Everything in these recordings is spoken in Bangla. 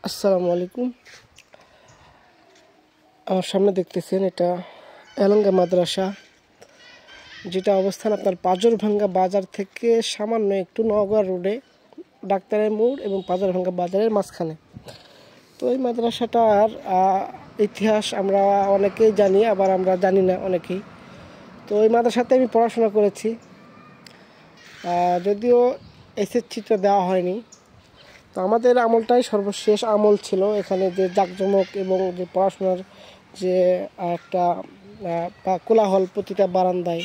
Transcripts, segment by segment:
আসসালামু আলাইকুম। আমার সামনে দেখতেছেন এটা এলাঙ্গা মাদ্রাসা, যেটা অবস্থান আপনার পাজরভাঙ্গা বাজার থেকে সামান্য একটু নওগাঁ রোডে, ডাক্তারের মোড় এবং পাজরভাঙ্গা বাজারের মাঝখানে। তো এই মাদ্রাসাটার ইতিহাস আমরা অনেকেই জানি, আবার আমরা জানি না অনেকেই। তো এই মাদ্রাসাতে আমি পড়াশোনা করেছি, যদিও এসএসসিটা দেওয়া হয়নি। তো আমাদের আমলটাই সর্বশেষ আমল ছিল। এখানে যে জাঁকজমক এবং যে পড়াশোনার যে একটা কোলাহল প্রতিটা বারান্দায়,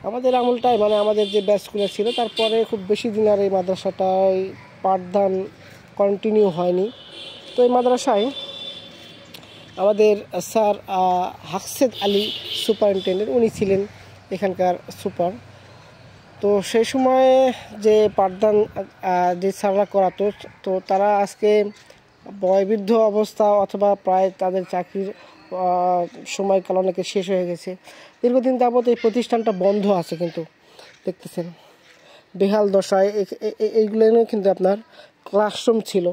আমাদের আমলটাই মানে আমাদের যে ব্যাচগুলো ছিল। তারপরে খুব বেশি দিন আর এই মাদ্রাসাটায় পাঠদান কন্টিনিউ হয়নি। তো এই মাদ্রাসায় আমাদের স্যার হাকসেদ আলী সুপারিনটেন্ডেন্ট, উনি ছিলেন এখানকার সুপার। তো সেই সময়ে যে পাঠদান যে স্যাররা করাতো, তো তারা আজকে বয়বৃদ্ধ অবস্থা অথবা প্রায় তাদের চাকরির সময়কাল অনেকে শেষ হয়ে গেছে। দীর্ঘদিন যাবত এই প্রতিষ্ঠানটা বন্ধ আছে, কিন্তু দেখতেছেন বেহাল দশায়। এইগুলো কিন্তু আপনার ক্লাসরুম ছিল,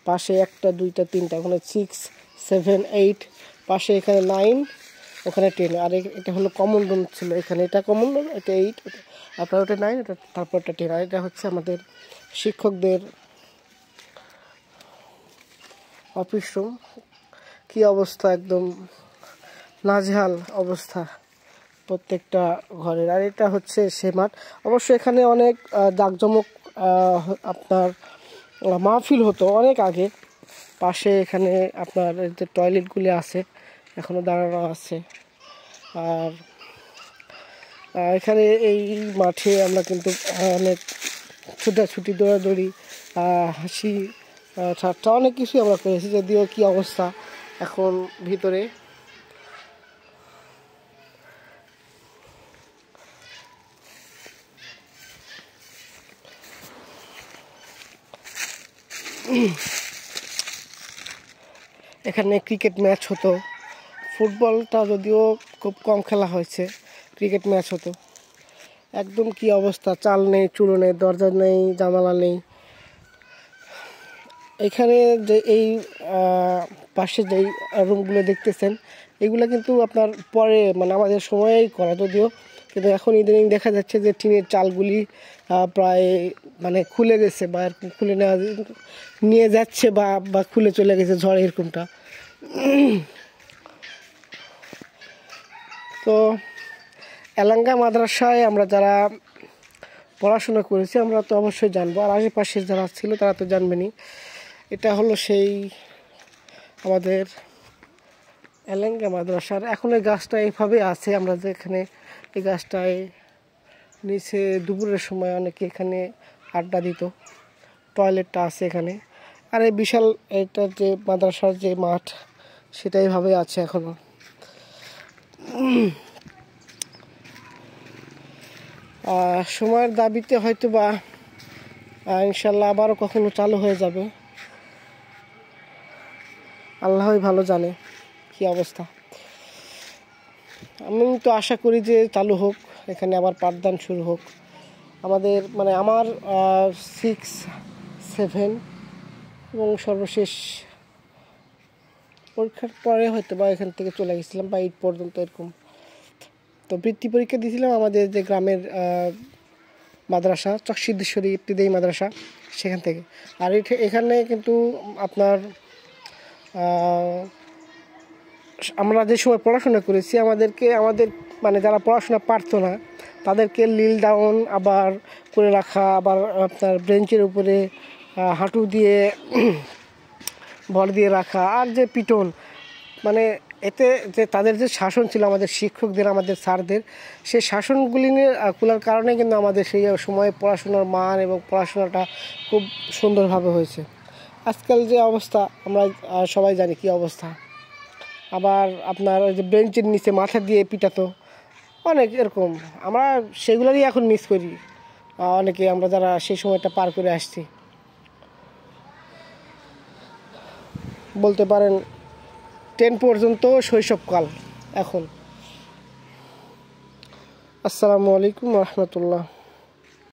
পাশে 1, 2, 3, ওখানে 6, 7, 8, পাশে এখানে 9, ওখানে 10, আর এটা হলো কমন রুম ছিল। এখানে এটা কমন রুম, এটা 8, আপনার ওটা 9, এটা তারপর এটা 10, আর এটা হচ্ছে আমাদের শিক্ষকদের অফিস রুম। কী অবস্থা, একদম নাজেহাল অবস্থা প্রত্যেকটা ঘরের। আর এটা হচ্ছে সে মাঠ। অবশ্য এখানে অনেক জাঁকজমক আপনার মাহফিল হতো অনেক আগে। পাশে এখানে আপনার যে টয়লেটগুলি আছে এখনও দাঁড়ানো আছে। আর এখানে এই মাঠে আমরা কিন্তু অনেক ছুটাছুটি, দৌড়াদৌড়ি, হাসি ঠাট্টা অনেক কিছুই আমরা করেছি। যদিও কী অবস্থা এখন ভিতরে, এখানে ক্রিকেট ম্যাচ হতো। ফুটবলটা যদিও খুব কম খেলা হয়েছে, ক্রিকেট ম্যাচ হতো। একদম কী অবস্থা, চাল নেই, চুলো নেই, দরজা নেই, জানালা নেই। এখানে যে এই পাশে যেই রুমগুলো দেখতেছেন, এগুলো কিন্তু আপনার পরে মানে আমাদের সময়েই করা, যদিও কিন্তু এখন ইদানিং দেখা যাচ্ছে যে টিনের চালগুলি প্রায় মানে খুলে গেছে, বা এরকম খুলে নিয়ে যাচ্ছে বা খুলে চলে গেছে ঝড়, এরকমটা। তো এলাঙ্গা মাদ্রাসায় আমরা যারা পড়াশোনা করেছি আমরা তো অবশ্যই জানবো, আর আশেপাশের যারা ছিল তারা তো জানবেনই। এটা হলো সেই আমাদের এলাঙ্গা মাদ্রাসার। এখন এই গাছটা এইভাবে আছে, আমরা যে এখানে এই গাছটায় নিচে দুপুরের সময় অনেকে এখানে আড্ডা দিত। টয়লেটটা আছে এখানে। আর এই বিশাল এটা যে মাদ্রাসার যে মাঠ, সেটা এইভাবে আছে এখনও। সময়ের দাবিতে হয়তো বা ইনশাল্লাহ আবারও কখনো চালু হয়ে যাবে, আল্লাহই ভালো জানে কি অবস্থা। আমি তো আশা করি যে চালু হোক, এখানে আবার পাঠদান শুরু হোক। আমাদের মানে আমার 6, 7 এবং সর্বশেষ পরীক্ষার পরে হয়তো বা এখান থেকে চলে গেছিলাম, বা 8 পর্যন্ত এরকম। তো বৃত্তি পরীক্ষা দিয়েছিলাম আমাদের যে গ্রামের মাদ্রাসা চকসিদ্ধেশ্বরী ইবতিদায়ী মাদ্রাসা, সেখান থেকে। আর এখানে কিন্তু আপনার আমরা যে সময় পড়াশোনা করেছি আমাদের মানে যারা পড়াশোনা পারতো না তাদেরকে নীল ডাউন আবার করে রাখা, আবার আপনার বেঞ্চের উপরে হাঁটু দিয়ে ভর দিয়ে রাখা, আর যে পিটন, মানে এতে যে তাদের যে শাসন ছিল আমাদের শিক্ষকদের, আমাদের স্যারদের, সেই শাসনগুলি নিয়ে খোলার কারণে কিন্তু আমাদের সেই সময়ে পড়াশোনার মান এবং পড়াশোনাটা খুব সুন্দরভাবে হয়েছে। আজকাল যে অবস্থা আমরা সবাই জানি কী অবস্থা। আবার আপনার ওই যে বেঞ্চের নিচে মাথা দিয়ে পিটাতো অনেক, এরকম আমরা সেগুলোরই এখন মিস করি অনেকে, আমরা যারা সেই সময়টা পার করে আসছি। বলতে পারেন 10 পর্যন্ত শৈশবকাল এখন। আসসালামু আলাইকুম রহমতুল্লাহ।